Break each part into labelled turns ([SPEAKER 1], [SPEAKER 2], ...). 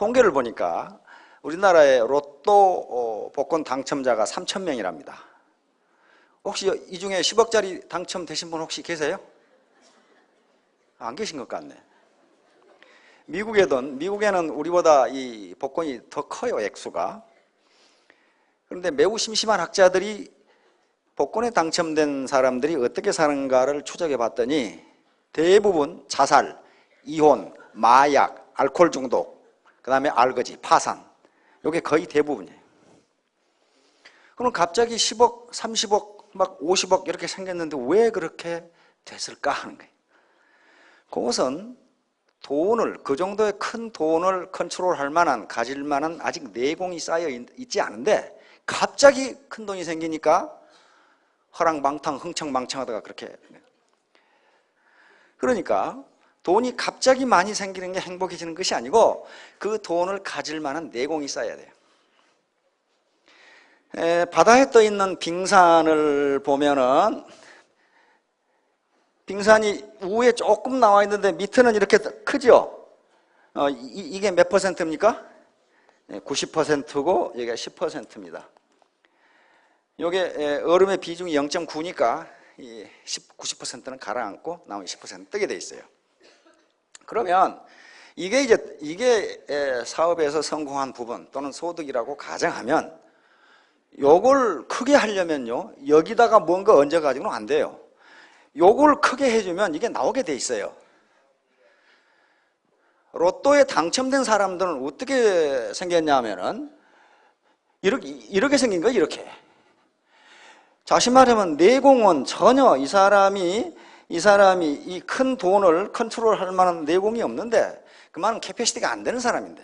[SPEAKER 1] 통계를 보니까 우리나라의 로또 복권 당첨자가 3,000명이랍니다. 혹시 이 중에 10억짜리 당첨되신 분 혹시 계세요? 안 계신 것 같네. 미국에는 우리보다 이 복권이 더 커요, 액수가. 그런데 매우 심심한 학자들이 복권에 당첨된 사람들이 어떻게 사는가를 추적해 봤더니 대부분 자살, 이혼, 마약, 알코올 중독, 그 다음에 알거지, 파산, 이게 거의 대부분이에요. 그럼 갑자기 10억, 30억, 막 50억 이렇게 생겼는데 왜 그렇게 됐을까 하는 거예요. 그것은 돈을, 그 정도의 큰 돈을 컨트롤할 만한, 가질 만한 아직 내공이 쌓여 있지 않은데 갑자기 큰 돈이 생기니까 허랑방탕, 흥청망청하다가 그렇게. 그러니까 돈이 갑자기 많이 생기는 게 행복해지는 것이 아니고 그 돈을 가질 만한 내공이 쌓여야 돼요. 바다에 떠 있는 빙산을 보면은 빙산이 위에 조금 나와 있는데 밑에는 이렇게 크죠? 이게 몇 퍼센트입니까? 90%고 여기가 10%입니다. 이게 얼음의 비중이 0.9니까 90%는 가라앉고 나머지 10% 뜨게 돼 있어요. 그러면 이게 사업에서 성공한 부분 또는 소득이라고 가정하면 요걸 크게 하려면요, 여기다가 뭔가 얹어 가지고는 안 돼요. 요걸 크게 해주면 이게 나오게 돼 있어요. 로또에 당첨된 사람들은 어떻게 생겼냐면은 이렇게 생긴 거예요. 이렇게. 다시 말하면 내공은 전혀 이 사람이 이 큰 돈을 컨트롤할 만한 내공이 없는데 그만한 캐패시티가 안 되는 사람인데,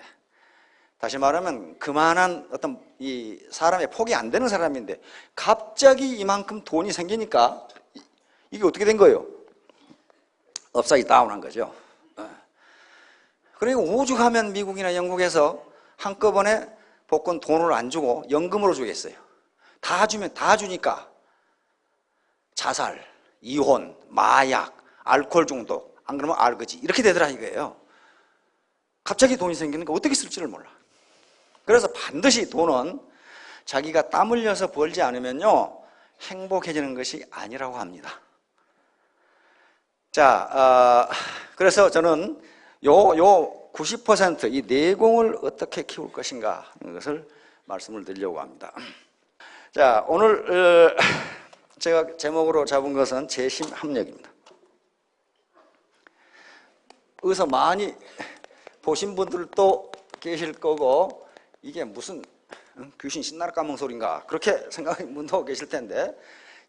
[SPEAKER 1] 다시 말하면 그만한 어떤 이 사람의 폭이 안 되는 사람인데 갑자기 이만큼 돈이 생기니까 이게 어떻게 된 거예요? 업사이드 다운한 거죠. 그러니까 오죽하면 미국이나 영국에서 한꺼번에 복권 돈을 안 주고 연금으로 주겠어요. 다 주니까 자살, 이혼, 마약, 알코올 중독, 안 그러면 알거지, 이렇게 되더라 이거예요. 갑자기 돈이 생기니까 어떻게 쓸지를 몰라. 그래서 반드시 돈은 자기가 땀 흘려서 벌지 않으면요 행복해지는 것이 아니라고 합니다. 자, 그래서 저는 요 90% 이 내공을 어떻게 키울 것인가 하는 것을 말씀을 드리려고 합니다. 자, 오늘 제가 제목으로 잡은 것은 재심 합력입니다. 여기서 많이 보신 분들도 계실 거고 이게 무슨 귀신 신나라 까먹은 소린가 그렇게 생각하는 분도 계실 텐데,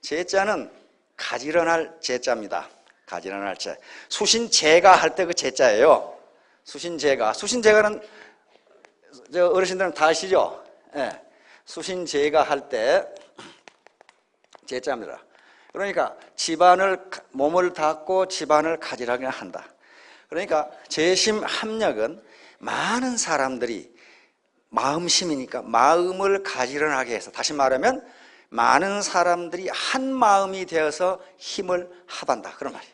[SPEAKER 1] 제자는 가지런할 제자입니다. 가지런할 제. 수신제가 할 때 그 제자예요. 수신제가는 저 어르신들은 다 아시죠? 예. 수신제가 할 때 제자입니다. 그러니까 몸을 닦고 집안을 가지런하게 한다. 그러니까 재심 합력은 많은 사람들이 마음심이니까 마음을 가지런하게 해서, 다시 말하면 많은 사람들이 한 마음이 되어서 힘을 합한다, 그런 말이에요.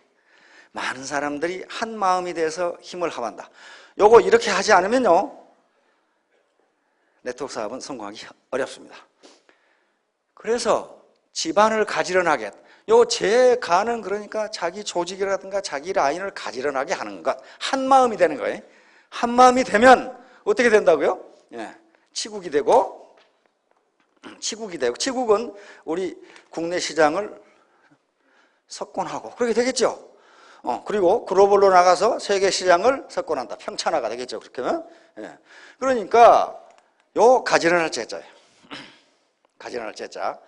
[SPEAKER 1] 많은 사람들이 한 마음이 되어서 힘을 합한다. 요거 이렇게 하지 않으면요 네트워크 사업은 성공하기 어렵습니다. 그래서 집안을 가지런하게, 요 제가는 그러니까 자기 조직이라든가 자기 라인을 가지런하게 하는 것, 한 마음이 되는 거예요. 한 마음이 되면 어떻게 된다고요? 예, 치국이 되고, 치국은 우리 국내 시장을 석권하고 그렇게 되겠죠. 그리고 글로벌로 나가서 세계 시장을 석권한다, 평천하가 되겠죠. 그렇게 하면. 예. 그러니까 요 가지런할 제자예요. 가지런할 제자.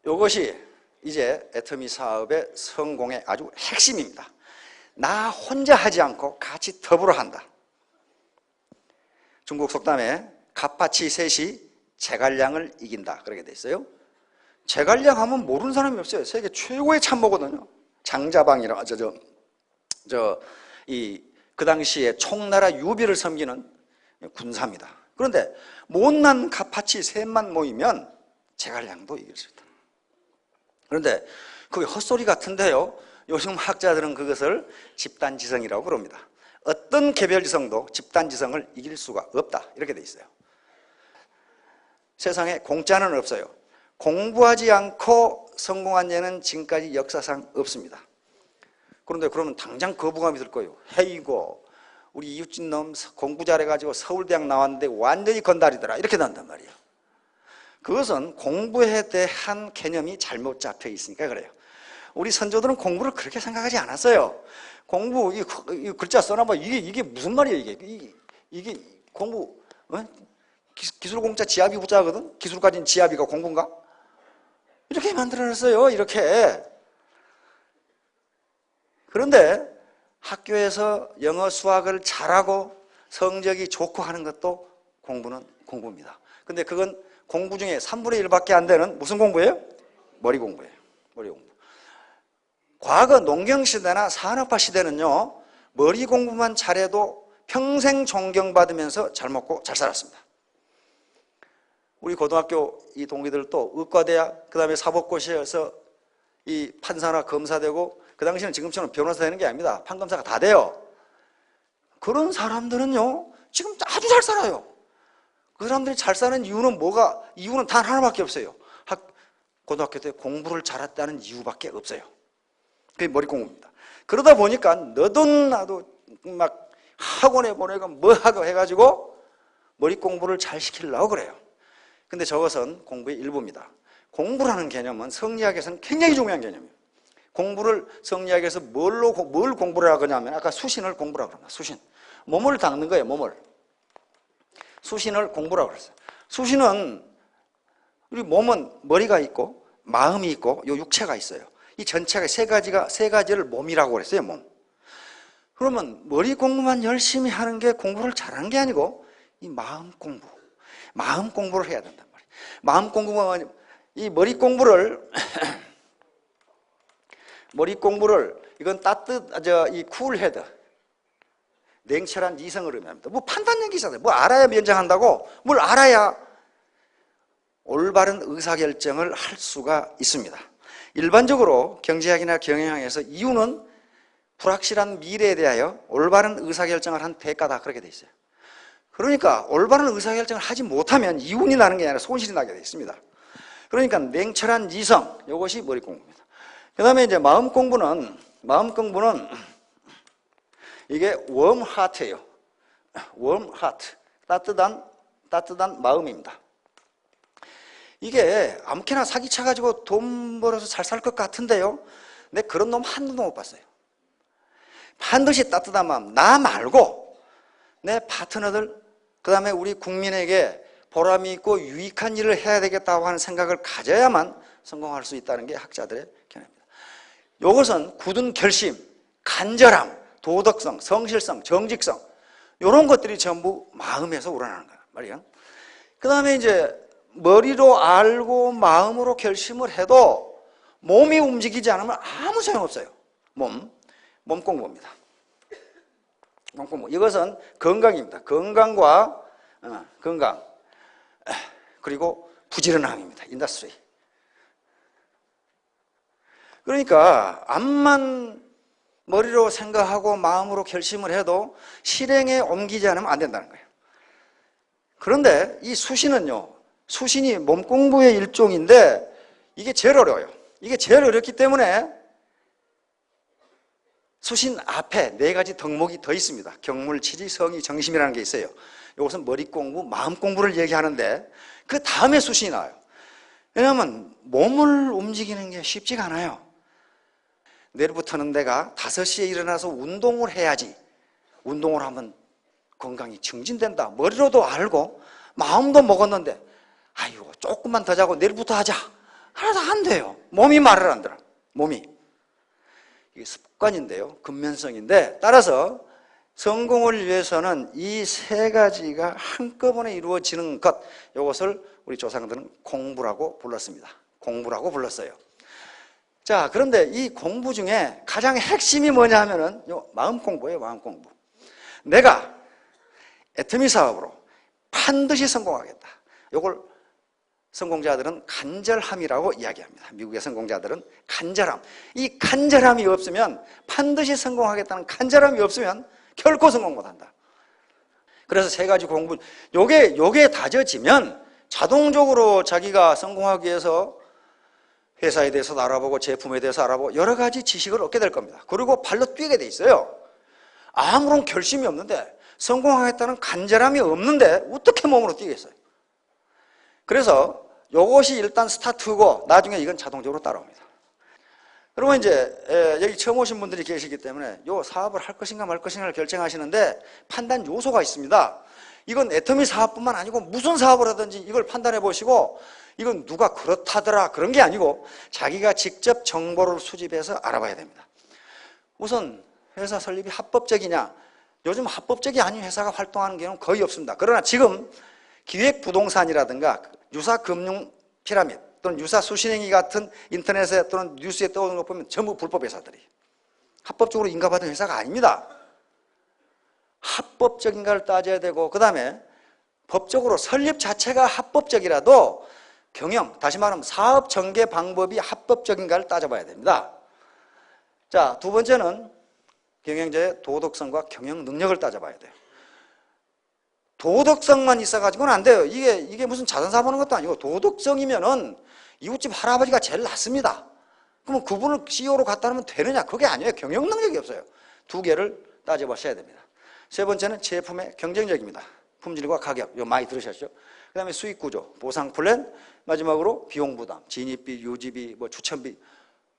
[SPEAKER 1] 요것이 이제 애터미 사업의 성공의 아주 핵심입니다. 나 혼자 하지 않고 같이 더불어 한다. 중국 속담에 갑파치 셋이 제갈량을 이긴다 그렇게 돼 있어요. 제갈량 하면 모르는 사람이 없어요. 세계 최고의 참모거든요. 장자방이라 그 당시에 총나라 유비를 섬기는 군사입니다. 그런데 못난 갑파치 셋만 모이면 제갈량도 이길 수 있다. 그런데 그게 헛소리 같은데요, 요즘 학자들은 그것을 집단지성이라고 그럽니다. 어떤 개별지성도 집단지성을 이길 수가 없다. 이렇게 돼 있어요. 세상에 공짜는 없어요. 공부하지 않고 성공한 예는 지금까지 역사상 없습니다. 그런데 그러면 당장 거부감이 들 거예요. 헤이고 우리 이웃집 놈 공부 잘해가지고 서울대학 나왔는데 완전히 건달이더라. 이렇게 난단 말이에요. 그것은 공부에 대한 개념이 잘못 잡혀 있으니까 그래요. 우리 선조들은 공부를 그렇게 생각하지 않았어요. 공부, 이 글자 써놔봐. 이게 무슨 말이에요, 이게 공부, 기술공짜 지압이 부자거든? 기술 가진 지압이가 공부인가? 이렇게 만들어놨어요, 이렇게. 그런데 학교에서 영어, 수학을 잘하고 성적이 좋고 하는 것도 공부는 공부입니다. 근데 그건 공부 중에 3분의 1밖에 안 되는 무슨 공부예요? 머리 공부예요. 머리 공부. 과거 농경시대나 산업화 시대는요, 머리 공부만 잘해도 평생 존경받으면서 잘 먹고 잘 살았습니다. 우리 고등학교 이 동기들도 의과대학, 그 다음에 사법고시에서 이 판사나 검사 되고, 그 당시에는 지금처럼 변호사 되는 게 아닙니다. 판검사가 다 돼요. 그런 사람들은요, 지금 아주 잘 살아요. 그 사람들이 잘 사는 이유는 이유는 단 하나밖에 없어요. 고등학교 때 공부를 잘했다는 이유밖에 없어요. 그게 머리 공부입니다. 그러다 보니까 너도 나도 막 학원에 보내고 뭐 하고 해가지고 머리 공부를 잘 시키려고 그래요. 근데 저것은 공부의 일부입니다. 공부라는 개념은 성리학에서는 굉장히 중요한 개념이에요. 공부를 성리학에서 뭘 공부를 하냐면 아까 수신을 공부라고 합니다. 수신. 몸을 닦는 거예요, 몸을. 수신을 공부라고 그랬어요. 수신은 우리 몸은 머리가 있고 마음이 있고 요 육체가 있어요. 이 전체가 세 가지를 몸이라고 그랬어요, 몸. 그러면 머리 공부만 열심히 하는 게 공부를 잘하는 게 아니고 이 마음 공부를 해야 된단 말이에요. 마음 공부가 이 머리 공부를 이건 이 쿨헤드, 냉철한 이성을 의미합니다. 뭐 판단력이 있어야 돼. 뭐 알아야 면장한다고? 뭘 알아야 올바른 의사결정을 할 수가 있습니다. 일반적으로 경제학이나 경영학에서 이유는 불확실한 미래에 대하여 올바른 의사결정을 한 대가다, 그렇게 돼 있어요. 그러니까 올바른 의사결정을 하지 못하면 이윤이 나는 게 아니라 손실이 나게 돼 있습니다. 그러니까 냉철한 이성, 이것이 머리 공부입니다. 그 다음에 이제 마음 공부는 이게 warm heart예요. warm heart, 따뜻한 마음입니다. 이게 아무렇게나 사기쳐가지고 돈 벌어서 잘 살 것 같은데요, 근데 그런 놈 한 놈도 못 봤어요. 반드시 따뜻한 마음, 나 말고 내 파트너들, 그 다음에 우리 국민에게 보람이 있고 유익한 일을 해야 되겠다고 하는 생각을 가져야만 성공할 수 있다는 게 학자들의 견해입니다. 이것은 굳은 결심, 간절함, 도덕성, 성실성, 정직성, 이런 것들이 전부 마음에서 우러나는 거란 말이에요. 그 다음에 이제 머리로 알고 마음으로 결심을 해도 몸이 움직이지 않으면 아무 소용없어요. 몸 공부입니다. 몸 공부. 이것은 건강입니다. 건강 그리고 부지런함입니다. 인더스트리. 그러니까 암만 머리로 생각하고 마음으로 결심을 해도 실행에 옮기지 않으면 안 된다는 거예요. 그런데 이 수신이 몸 공부의 일종인데 이게 제일 어려워요. 이게 제일 어렵기 때문에 수신 앞에 4가지 덕목이 더 있습니다. 경물, 치지, 성의, 정심이라는 게 있어요. 이것은 머리 공부, 마음 공부를 얘기하는데 그 다음에 수신이 나와요. 왜냐하면 몸을 움직이는 게 쉽지가 않아요. 내일부터는 내가 5시에 일어나서 운동을 해야지. 운동을 하면 건강이 증진된다. 머리로도 알고 마음도 먹었는데 아이고 조금만 더 자고 내일부터 하자. 하나도 안 돼요. 몸이 말을 안 들어. 몸이. 이게 습관인데요. 근면성인데 따라서 성공을 위해서는 이 3가지가 한꺼번에 이루어지는 것, 이것을 우리 조상들은 공부라고 불렀습니다. 공부라고 불렀어요. 자, 그런데 이 공부 중에 가장 핵심이 뭐냐 하면은 마음 공부예요, 마음 공부. 내가 애터미 사업으로 반드시 성공하겠다. 이걸 성공자들은 간절함이라고 이야기합니다. 미국의 성공자들은 간절함. 이 간절함이 없으면, 반드시 성공하겠다는 간절함이 없으면 결코 성공 못한다. 그래서 세 가지 공부, 요게 다져지면 자동적으로 자기가 성공하기 위해서 회사에 대해서도 알아보고 제품에 대해서 알아보고 여러 가지 지식을 얻게 될 겁니다. 그리고 발로 뛰게 돼 있어요. 아무런 결심이 없는데, 성공하겠다는 간절함이 없는데 어떻게 몸으로 뛰겠어요? 그래서 이것이 일단 스타트고 나중에 이건 자동적으로 따라옵니다. 그러면 이제 여기 처음 오신 분들이 계시기 때문에 이 사업을 할 것인가 말 것인가를 결정하시는데 판단 요소가 있습니다. 이건 애터미 사업뿐만 아니고 무슨 사업을 하든지 이걸 판단해 보시고, 이건 누가 그렇다더라 그런 게 아니고 자기가 직접 정보를 수집해서 알아봐야 됩니다. 우선 회사 설립이 합법적이냐? 요즘 합법적이 아닌 회사가 활동하는 경우는 거의 없습니다. 그러나 지금 기획부동산이라든가 유사금융 피라미드 또는 유사수신행위 같은 인터넷에 또는 뉴스에 떠오르는 거 보면 전부 불법 회사들이, 합법적으로 인가받은 회사가 아닙니다. 합법적인가를 따져야 되고, 그 다음에 법적으로 설립 자체가 합법적이라도 경영, 다시 말하면 사업 전개 방법이 합법적인가를 따져봐야 됩니다. 자, 두 번째는 경영자의 도덕성과 경영 능력을 따져봐야 돼요. 도덕성만 있어가지고는 안 돼요. 이게 무슨 자선사업 하는 것도 아니고, 도덕성이면은 이웃집 할아버지가 제일 낫습니다. 그러면 그분을 CEO로 갖다 놓으면 되느냐? 그게 아니에요. 경영 능력이 없어요. 두 개를 따져보셔야 됩니다. 세 번째는 제품의 경쟁력입니다. 품질과 가격, 이거 많이 들으셨죠? 그 다음에 수익 구조, 보상 플랜, 마지막으로 비용 부담, 진입비, 유지비, 추천비,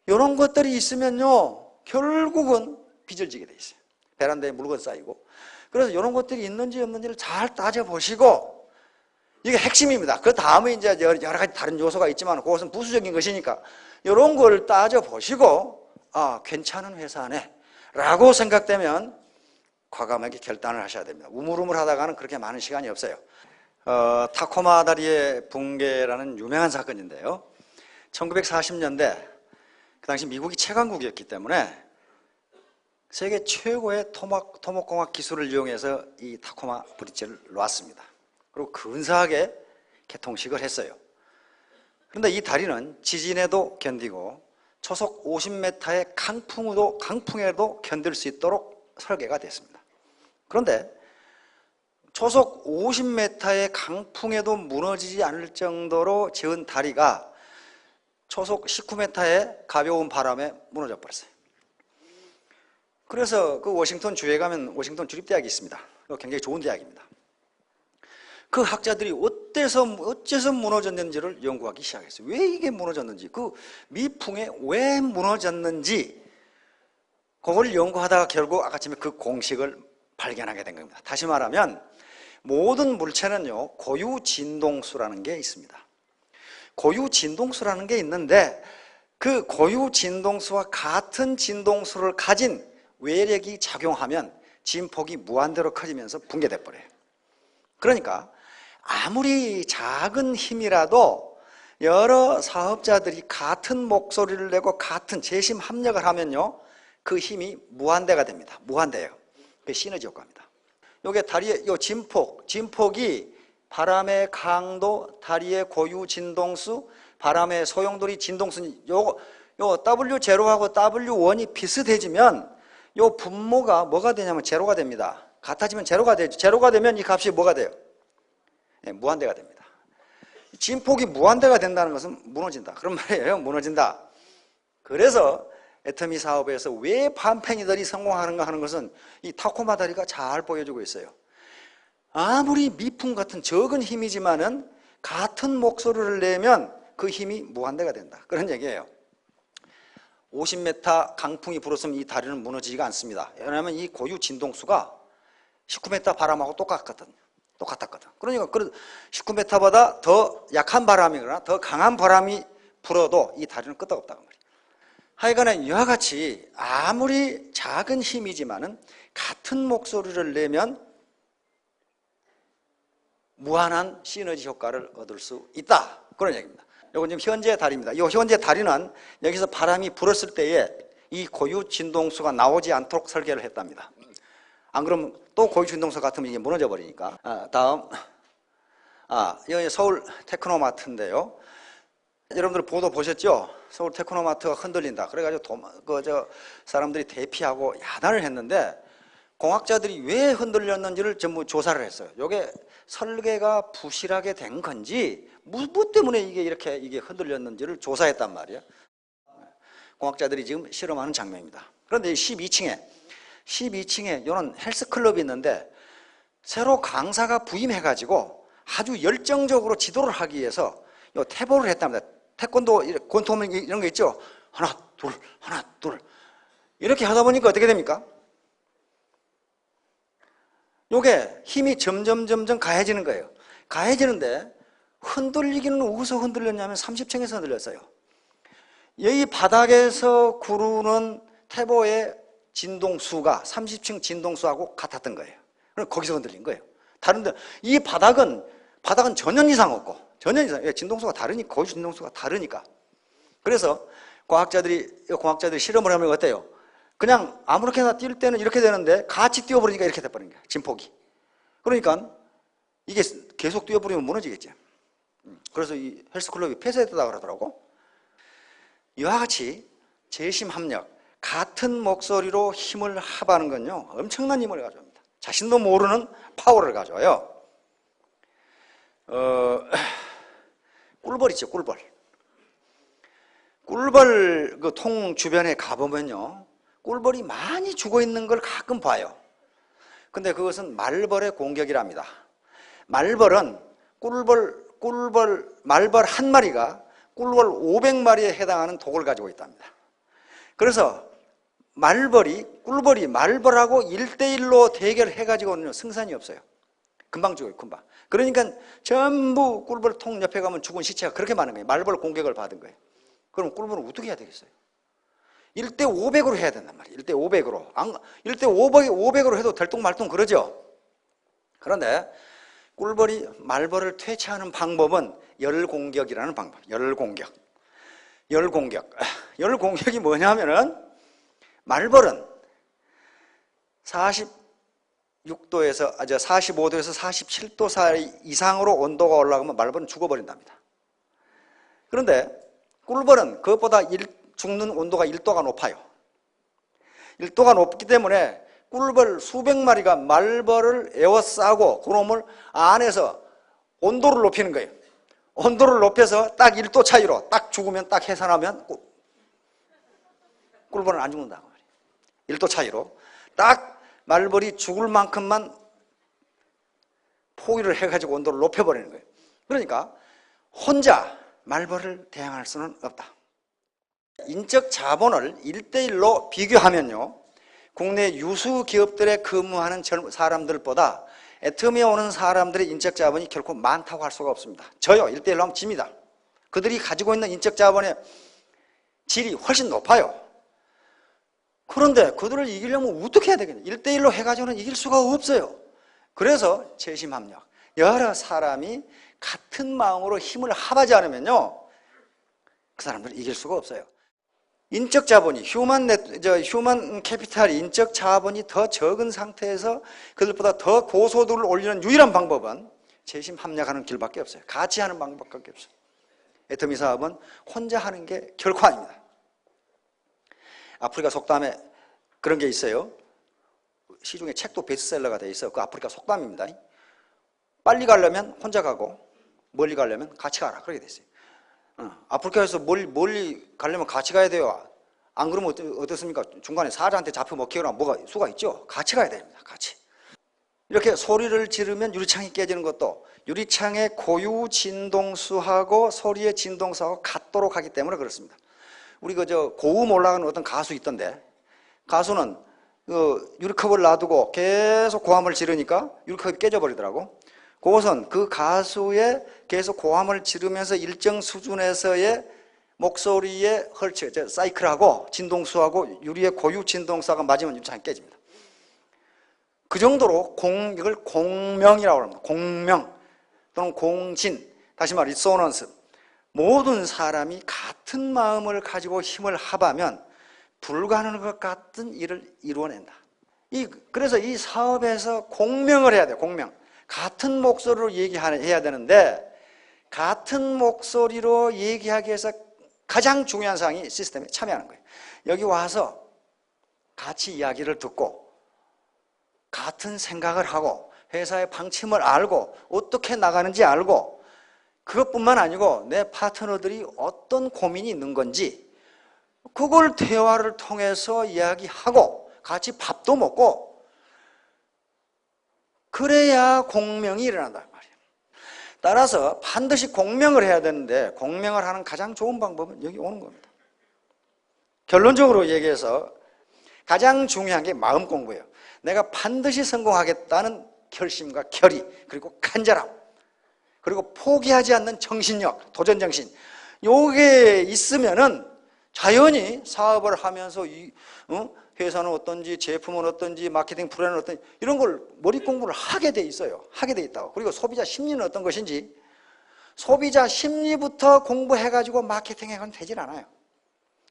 [SPEAKER 1] 이런 것들이 있으면요 결국은 빚을 지게 돼 있어요. 베란다에 물건 쌓이고. 그래서 이런 것들이 있는지 없는지를 잘 따져보시고, 이게 핵심입니다. 그 다음에 이제 여러 가지 다른 요소가 있지만 그것은 부수적인 것이니까 이런 걸 따져보시고, 아, 괜찮은 회사네 라고 생각되면 과감하게 결단을 하셔야 됩니다. 우물우물 하다가는 그렇게 많은 시간이 없어요. 타코마 다리의 붕괴라는 유명한 사건인데요, 1940년대 그 당시 미국이 채광국이었기 때문에 세계 최고의 토목공학 기술을 이용해서 이 타코마 브릿지를 놓았습니다. 그리고 근사하게 개통식을 했어요. 그런데 이 다리는 지진에도 견디고 초속 50m의 강풍에도 견딜 수 있도록 설계가 됐습니다. 그런데 초속 50m의 강풍에도 무너지지 않을 정도로 지은 다리가 초속 19m의 가벼운 바람에 무너져 버렸어요. 그래서 그 워싱턴 주에 가면 워싱턴 주립대학이 있습니다. 굉장히 좋은 대학입니다. 그 학자들이 어째서 무너졌는지를 연구하기 시작했어요. 왜 이게 무너졌는지, 그 미풍에 왜 무너졌는지, 그걸 연구하다가 결국 아까쯤에 그 공식을 발견하게 된 겁니다. 다시 말하면 모든 물체는요 고유진동수라는 게 있습니다. 고유진동수라는 게 있는데, 그 고유진동수와 같은 진동수를 가진 외력이 작용하면 진폭이 무한대로 커지면서 붕괴돼 버려요. 그러니까 아무리 작은 힘이라도 여러 사업자들이 같은 목소리를 내고 같은 재심 합력을 하면요 그 힘이 무한대가 됩니다. 무한대예요. 그게 시너지 효과입니다. 요게 다리의 요 진폭이 바람의 강도, 다리의 고유 진동수, 바람의 소용돌이 진동수, 요 W0하고 W1이 비슷해지면 요 분모가 뭐가 되냐면 제로가 됩니다. 같아지면 제로가 되죠. 제로가 되면 이 값이 뭐가 돼요? 네, 무한대가 됩니다. 진폭이 무한대가 된다는 것은 무너진다 그런 말이에요. 무너진다. 그래서 애터미 사업에서 왜 반팽이들이 성공하는가 하는 것은 이 타코마 다리가 잘 보여주고 있어요. 아무리 미풍 같은 적은 힘이지만은 같은 목소리를 내면 그 힘이 무한대가 된다 그런 얘기예요. 50m 강풍이 불었으면 이 다리는 무너지지가 않습니다. 왜냐하면 이 고유 진동수가 19m 바람하고 똑같거든. 그러니까 19m보다 더 약한 바람이거나 더 강한 바람이 불어도 이 다리는 끄떡없다는 말이에요. 하여간에 이와 같이 아무리 작은 힘이지만은 같은 목소리를 내면 무한한 시너지 효과를 얻을 수 있다 그런 얘기입니다. 이건 지금 현재 다리입니다. 이 현재 다리는 여기서 바람이 불었을 때에 이 고유 진동수가 나오지 않도록 설계를 했답니다. 안 그러면 또 고유 진동수 같으면 이게 무너져 버리니까. 다음, 여기 서울 테크노마트인데요. 여러분들 보도 보셨죠? 서울 테크노마트가 흔들린다. 그래가지고 사람들이 대피하고 야단을 했는데 공학자들이 왜 흔들렸는지를 전부 조사를 했어요. 이게 설계가 부실하게 된 건지 뭐 때문에 이게 흔들렸는지를 조사했단 말이에요. 공학자들이 지금 실험하는 장면입니다. 그런데 12층에 이런 헬스클럽이 있는데 새로 강사가 부임해가지고 아주 열정적으로 지도를 하기 위해서 요 태보를 했답니다. 태권도 권투 이런 거 있죠. 하나 둘 이렇게 하다 보니까 어떻게 됩니까? 요게 힘이 점점 가해지는 거예요. 가해지는데 흔들리기는 어디서 흔들렸냐면 30층에서 흔들렸어요. 여기 바닥에서 구르는 태보의 진동수가 30층 진동수하고 같았던 거예요. 그럼 거기서 흔들린 거예요. 다른데 이 바닥은 전혀 이상 없고 진동수가 다르니까 거기 진동수가 다르니까. 그래서 공학자들이 실험을 하면 어때요? 그냥 아무렇게나 뛸 때는 이렇게 되는데 같이 뛰어버리니까 이렇게 돼버린 거야. 진폭이. 그러니까 이게 계속 뛰어버리면 무너지겠지. 그래서 이 헬스클럽이 폐쇄됐다고 그러더라고. 이와 같이 재심합력, 같은 목소리로 힘을 합하는 건요 엄청난 힘을 가져옵니다. 자신도 모르는 파워를 가져와요. 꿀벌 있죠, 꿀벌. 꿀벌 그 통 주변에 가보면요 꿀벌이 많이 죽어 있는 걸 가끔 봐요. 근데 그것은 말벌의 공격이랍니다. 말벌은 말벌 한 마리가 꿀벌 500마리에 해당하는 독을 가지고 있답니다. 그래서 꿀벌이 말벌하고 1대1로 대결해가지고는 승산이 없어요. 금방 죽어요, 금방. 그러니까 전부 꿀벌 통 옆에 가면 죽은 시체가 그렇게 많은 거예요. 말벌 공격을 받은 거예요. 그럼 꿀벌은 어떻게 해야 되겠어요? 1대 500으로 해야 된단 말이에요. 1대 500으로. 1대 500으로 해도 들뚱말뚱 그러죠? 그런데 꿀벌이 말벌을 퇴치하는 방법은 열공격이라는 방법. 열공격이 뭐냐면은 말벌은 45도에서 47도 사이 이상으로 온도가 올라가면 말벌은 죽어버린답니다. 그런데 꿀벌은 그것보다 죽는 온도가 1도가 높아요. 1도가 높기 때문에 꿀벌 수백 마리가 말벌을 에워싸고 그놈을 안에서 온도를 높이는 거예요. 온도를 높여서 딱 1도 차이로 딱 죽으면 딱 해산하면 꿀벌은 안 죽는다고 말이에요. 1도 차이로 딱 말벌이 죽을 만큼만 포위를 해가지고 온도를 높여버리는 거예요. 그러니까 혼자 말벌을 대항할 수는 없다. 인적 자본을 1대1로 비교하면요 국내 유수 기업들에 근무하는 사람들보다 애터미에 오는 사람들의 인적 자본이 결코 많다고 할 수가 없습니다. 저요 1대1로 하면 집니다. 그들이 가지고 있는 인적 자본의 질이 훨씬 높아요. 그런데 그들을 이기려면 어떻게 해야 되겠냐? 1대1로 해가지고는 이길 수가 없어요. 그래서 재심합력, 여러 사람이 같은 마음으로 힘을 합하지 않으면요 그 사람들을 이길 수가 없어요. 인적 자본이 휴먼 캐피탈 인적 자본이 더 적은 상태에서 그들보다 더 고소득을 올리는 유일한 방법은 재심 합력하는 길밖에 없어요. 같이 하는 방법밖에 없어요. 애터미 사업은 혼자 하는 게 결코 아닙니다. 아프리카 속담에 그런 게 있어요. 시중에 책도 베스트셀러가 돼 있어. 그 아프리카 속담입니다. 빨리 가려면 혼자 가고 멀리 가려면 같이 가라. 그렇게 돼 있어요. 아프리카에서 멀리 가려면 같이 가야 돼요. 안 그러면 어떻습니까? 중간에 사자한테 잡혀 먹히거나 뭐가 수가 있죠. 같이 가야 됩니다. 같이. 이렇게 소리를 지르면 유리창이 깨지는 것도 유리창의 고유 진동수하고 소리의 진동수하고 같도록 하기 때문에 그렇습니다. 우리 고음 올라가는 어떤 가수 있던데 가수는 유리컵을 놔두고 계속 고함을 지르니까 유리컵이 깨져버리더라고. 그것은 그 가수의 계속 고함을 지르면서 일정 수준에서의 목소리의 헐치, 사이클하고 진동수하고 유리의 고유 진동수가 맞으면 유리창이 깨집니다. 그 정도로 이걸 공명이라고 합니다. 공명 또는 공진, 다시 말해 리소넌스. 모든 사람이 같은 마음을 가지고 힘을 합하면 불가능한 것 같은 일을 이루어낸다. 그래서 이 사업에서 공명을 해야 돼요. 공명. 같은 목소리로 얘기해야 되는데 같은 목소리로 얘기하기 위해서 가장 중요한 사항이 시스템에 참여하는 거예요. 여기 와서 같이 이야기를 듣고 같은 생각을 하고 회사의 방침을 알고 어떻게 나가는지 알고 그것뿐만 아니고 내 파트너들이 어떤 고민이 있는 건지 그걸 대화를 통해서 이야기하고 같이 밥도 먹고 그래야 공명이 일어난단 말이에요. 따라서 반드시 공명을 해야 되는데 공명을 하는 가장 좋은 방법은 여기 오는 겁니다. 결론적으로 얘기해서 가장 중요한 게 마음 공부예요. 내가 반드시 성공하겠다는 결심과 결의, 그리고 간절함, 그리고 포기하지 않는 정신력, 도전정신, 요게 있으면은 자연히 사업을 하면서 회사는 어떤지, 제품은 어떤지, 마케팅 프로그램은 어떤지 이런 걸 머리 공부를 하게 돼 있어요. 하게 돼 있다고. 그리고 소비자 심리는 어떤 것인지 소비자 심리부터 공부해가지고 마케팅해가면 되질 않아요.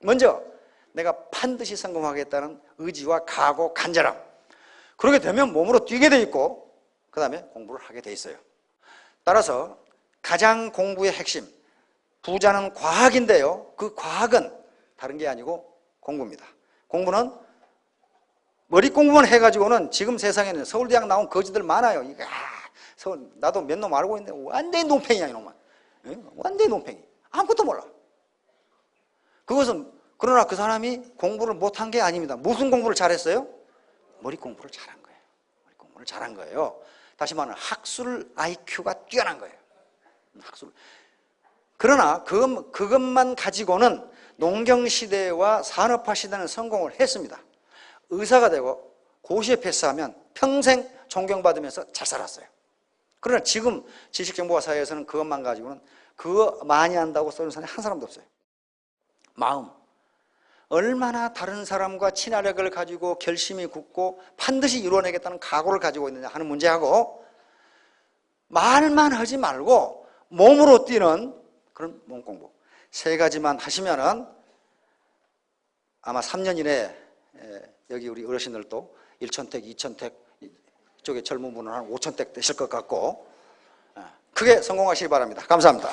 [SPEAKER 1] 먼저 내가 반드시 성공하겠다는 의지와 각오, 간절함. 그렇게 되면 몸으로 뛰게 돼 있고 그 다음에 공부를 하게 돼 있어요. 따라서 가장 공부의 핵심, 부자는 과학인데요. 그 과학은 다른 게 아니고 공부입니다. 공부는 머리 공부만 해가지고는 지금 세상에는 서울대학 나온 거지들 많아요. 나도 몇 놈 알고 있는데 완전히 논팽이야 이놈은. 완전히 논팽이. 아무것도 몰라. 그것은 그러나 그 사람이 공부를 못한 게 아닙니다. 무슨 공부를 잘했어요? 머리 공부를 잘한 거예요. 머리 공부를 잘한 거예요. 다시 말하면 학술 IQ가 뛰어난 거예요. 학술. 그러나 그것만 가지고는 농경시대와 산업화 시대는 성공을 했습니다. 의사가 되고 고시에 패스하면 평생 존경받으면서 잘 살았어요. 그러나 지금 지식정보화 사회에서는 그것만 가지고는 그거 많이 한다고 쓰는 사람이 한 사람도 없어요. 마음. 얼마나 다른 사람과 친화력을 가지고 결심이 굳고 반드시 이루어내겠다는 각오를 가지고 있느냐 하는 문제하고 말만 하지 말고 몸으로 뛰는 그런 몸공부. 세 가지만 하시면은 아마 3년 이내에 여기 우리 어르신들도 1,000택, 2,000택, 이쪽에 젊은 분은 한 5,000택 되실 것 같고 크게 성공하시기 바랍니다. 감사합니다.